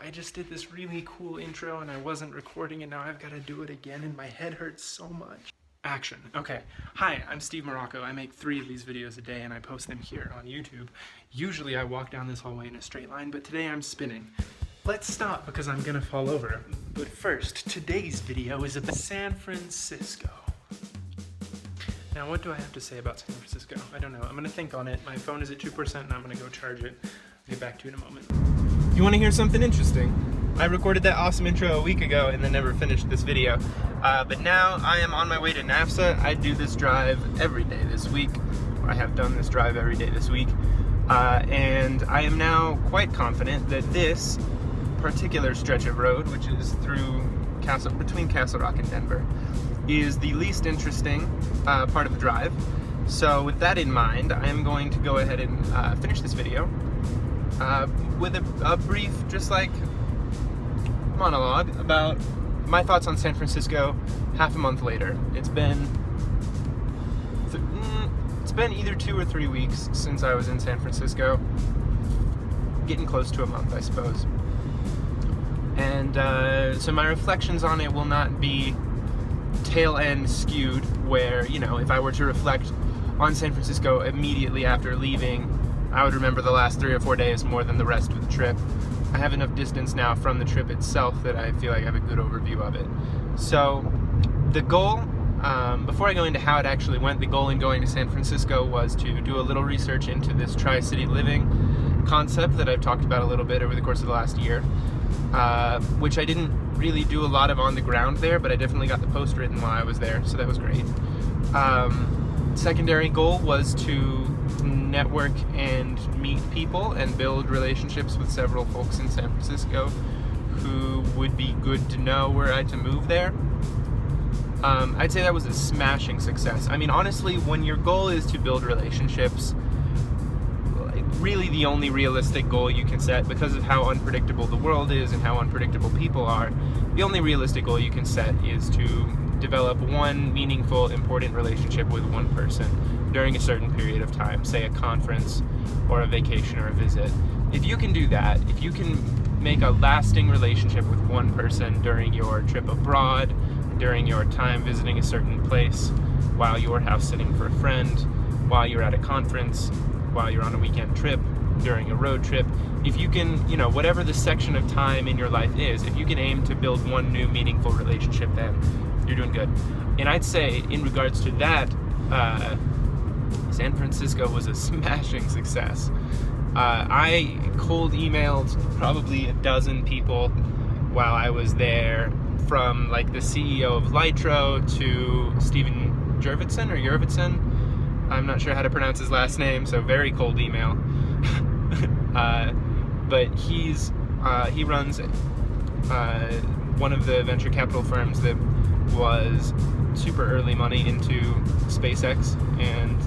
I just did this really cool intro and I wasn't recording, and now I've got to do it again and my head hurts so much. Action. Okay. Hi, I'm Steve Moraco. I make 3 of these videos a day and I post them here on YouTube. Usually I walk down this hallway in a straight line, but today I'm spinning. Let's stop because I'm gonna fall over. But first, today's video is about San Francisco. Now, what do I have to say about San Francisco? I don't know. I'm gonna think on it. My phone is at 2% and I'm gonna go charge it. I'll get back to you in a moment. You wanna hear something interesting? I recorded that awesome intro a week ago and then never finished this video. But now I am on my way to NAFSA. I do this drive every day this week. I have done this drive every day this week. And I am now quite confident that this particular stretch of road, which is through between Castle Rock and Denver, is the least interesting part of the drive. So with that in mind, I am going to go ahead and finish this video with a brief, just like, monologue about my thoughts on San Francisco half a month later. It's been either 2 or 3 weeks since I was in San Francisco. Getting close to a month, I suppose. And so my reflections on it will not be tail end skewed, where, you know, if I were to reflect on San Francisco immediately after leaving, I would remember the last 3 or 4 days more than the rest of the trip. I have enough distance now from the trip itself that I feel like I have a good overview of it. So the goal, before I go into how it actually went, the goal in going to San Francisco was to do a little research into this Tri-City living concept that I've talked about a little bit over the course of the last year, which I didn't really do a lot of on the ground there, but I definitely got the post written while I was there, so that was great. Secondary goal was to network and meet people and build relationships with several folks in San Francisco who would be good to know were I to move there. I'd say that was a smashing success. I mean, honestly, when your goal is to build relationships, really the only realistic goal you can set, because of how unpredictable the world is and how unpredictable people are, the only realistic goal you can set is to develop one meaningful, important relationship with one person during a certain period of time, say a conference or a vacation or a visit. If you can do that, if you can make a lasting relationship with one person during your trip abroad, during your time visiting a certain place, while you're house sitting for a friend, while you're at a conference, while you're on a weekend trip, during a road trip, if you can, you know, whatever the section of time in your life is, if you can aim to build one new meaningful relationship, then you're doing good. And I'd say in regards to that, San Francisco was a smashing success. I cold emailed probably a dozen people while I was there, from like the CEO of Lytro to Steven Jurvetson. I'm not sure how to pronounce his last name, so very cold email. But he runs one of the venture capital firms that was super early money into SpaceX and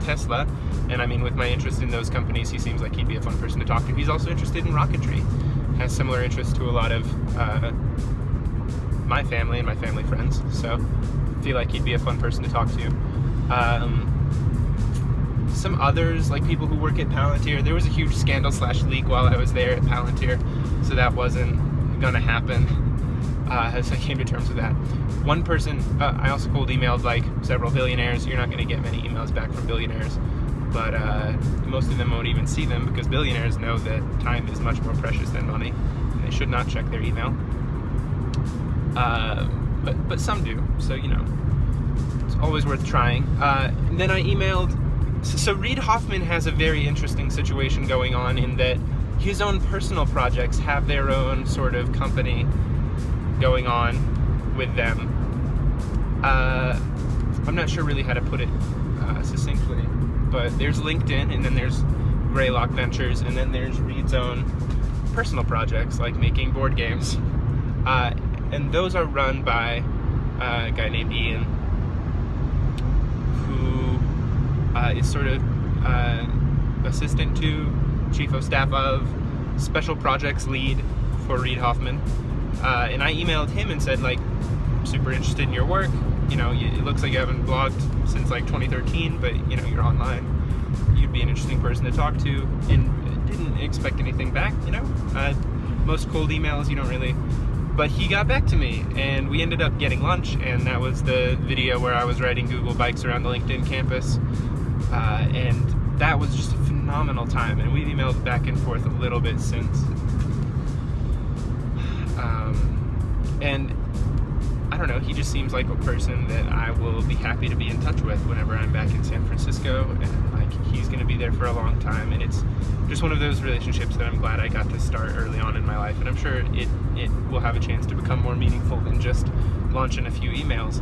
Tesla. And I mean, with my interest in those companies, he seems like he'd be a fun person to talk to. He's also interested in rocketry, has similar interests to a lot of my family and my family friends, so I feel like he'd be a fun person to talk to. Some others, like people who work at Palantir, there was a huge scandal/leak while I was there at Palantir, so that wasn't gonna happen, as I came to terms with that. One person, I also cold emailed like several billionaires. You're not gonna get many emails back from billionaires, but most of them won't even see them, because billionaires know that time is much more precious than money, and they should not check their email. But some do, so you know, it's always worth trying. And then I emailed, so Reid Hoffman has a very interesting situation going on in that his own personal projects have their own sort of company going on with them. I'm not sure really how to put it succinctly, but there's LinkedIn, and then there's Greylock Ventures, and then there's Reid's own personal projects like making board games. And those are run by a guy named Ian, who is sort of assistant to, chief of staff of, special projects lead for Reid Hoffman. And I emailed him and said, like, super interested in your work. You know, it looks like you haven't blogged since like 2013, but you know, you're online. You'd be an interesting person to talk to, and didn't expect anything back, you know. most cold emails, you don't really, but he got back to me, and we ended up getting lunch, and that was the video where I was riding Google bikes around the LinkedIn campus, and that was just a phenomenal time, and we've emailed back and forth a little bit since, and I don't know, he just seems like a person that I will be happy to be in touch with whenever I'm back in San Francisco, and like he's going to be there for a long time, and it's just one of those relationships that I'm glad I got to start early on in my life, and I'm sure it will have a chance to become more meaningful than just launching a few emails.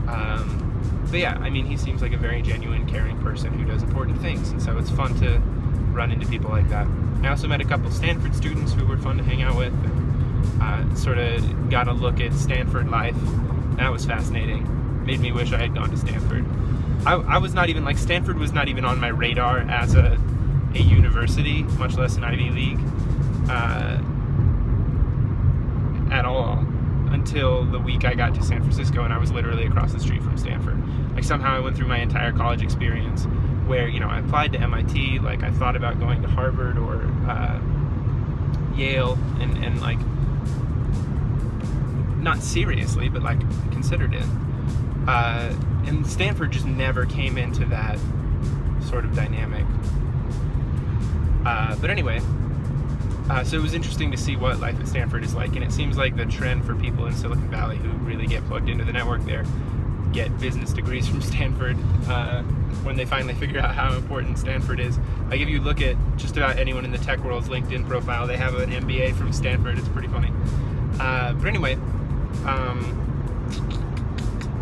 But yeah, I mean, he seems like a very genuine, caring person who does important things, and so it's fun to run into people like that. I also met a couple Stanford students who were fun to hang out with, and sort of got a look at Stanford life. That was fascinating. Made me wish I had gone to Stanford. I was not even, like, Stanford was not even on my radar as a university, much less an Ivy League, at all, until the week I got to San Francisco, and I was literally across the street from Stanford. Like, somehow I went through my entire college experience where, you know, I applied to MIT, like, I thought about going to Harvard or Yale, and like, not seriously, but like considered it. And Stanford just never came into that sort of dynamic. But anyway, so it was interesting to see what life at Stanford is like, and it seems like the trend for people in Silicon Valley who really get plugged into the network there get business degrees from Stanford when they finally figure out how important Stanford is. Like, if you look at just about anyone in the tech world's LinkedIn profile, they have an MBA from Stanford. It's pretty funny. But anyway,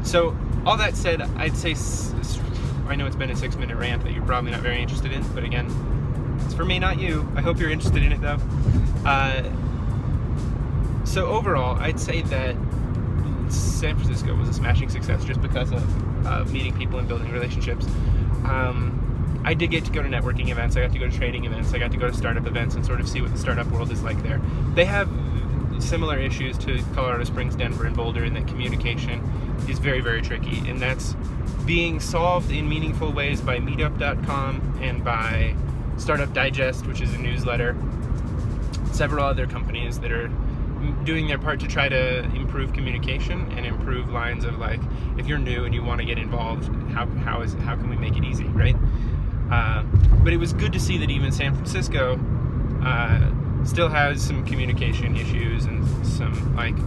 so all that said, I'd say, I know it's been a 6-minute rant that you're probably not very interested in, but again, it's for me, not you. I hope you're interested in it, though. So overall, I'd say that San Francisco was a smashing success just because of meeting people and building relationships. I did get to go to networking events, I got to go to trading events, I got to go to startup events and sort of see what the startup world is like there. They have similar issues to Colorado Springs, Denver, and Boulder in that communication is very, very tricky, and that's being solved in meaningful ways by meetup.com and by Startup Digest, which is a newsletter, several other companies that are doing their part to try to improve communication and improve lines of, like, if you're new and you want to get involved, how can we make it easy, right? But it was good to see that even San Francisco still has some communication issues and some, like,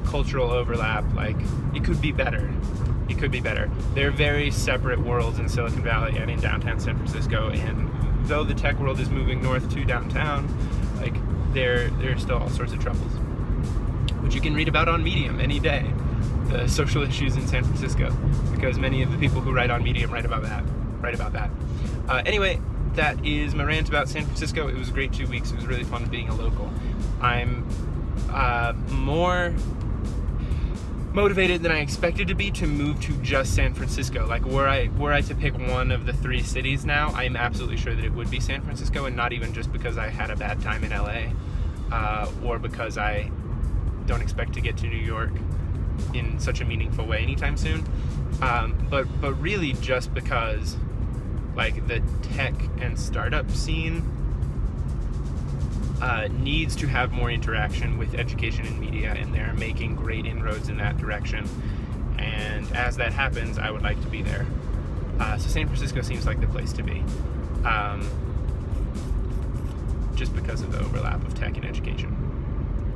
cultural overlap. Like, it could be better. It could be better. They're very separate worlds in Silicon Valley and in downtown San Francisco, and though the tech world is moving north to downtown, like, there are still all sorts of troubles, which you can read about on Medium any day, the social issues in San Francisco, because many of the people who write on Medium write about that. Anyway, that is my rant about San Francisco. It was a great 2 weeks. It was really fun being a local. I'm more motivated than I expected to be to move to just San Francisco. Like, were I to pick one of the 3 cities now, I'm absolutely sure that it would be San Francisco, and not even just because I had a bad time in LA, or because I don't expect to get to New York in such a meaningful way anytime soon, but really just because, like, the tech and startup scene needs to have more interaction with education and media, and they're making great inroads in that direction. And as that happens, I would like to be there. So San Francisco seems like the place to be, just because of the overlap of tech and education.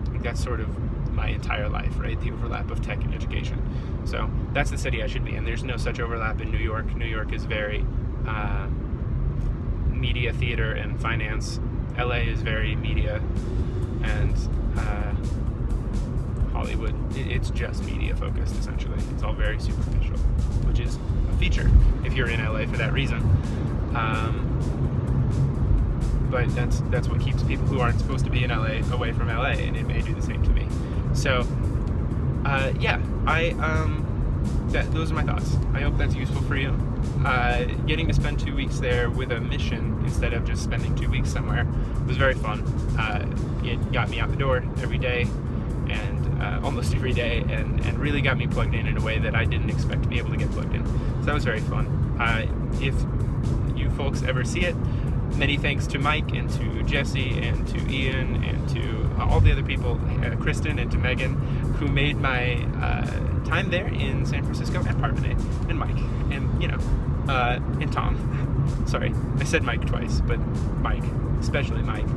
I think that's sort of my entire life, right? The overlap of tech and education. So that's the city I should be in. There's no such overlap in New York. New York is very media, theater, and finance. LA is very media and Hollywood. It's just media focused, essentially. It's all very superficial, which is a feature if you're in LA for that reason. But that's what keeps people who aren't supposed to be in LA away from LA, and it may do the same to me. So yeah, those are my thoughts. I hope that's useful for you. Getting to spend 2 weeks there with a mission instead of just spending 2 weeks somewhere was very fun. It got me out the door every day, and almost every day, and really got me plugged in a way that I didn't expect to be able to get plugged in. So that was very fun. If you folks ever see it, many thanks to Mike and to Jesse and to Ian all the other people, Kristen and to Megan, who made my time there in San Francisco, and Parvene, and Mike, and and Tom. Sorry, I said Mike twice, but Mike, especially Mike,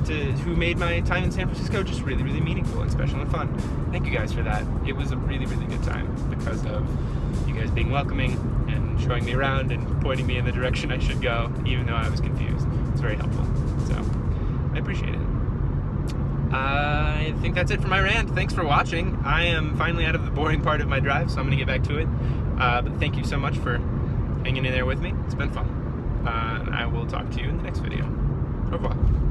who made my time in San Francisco just really, really meaningful and special and fun. Thank you guys for that. It was a really, really good time because of you guys being welcoming and showing me around and pointing me in the direction I should go, even though I was confused. It's very helpful. So, I appreciate it. I think that's it for my rant. Thanks for watching. I am finally out of the boring part of my drive, so I'm going to get back to it. But thank you so much for hanging in there with me. It's been fun. I will talk to you in the next video. Au revoir.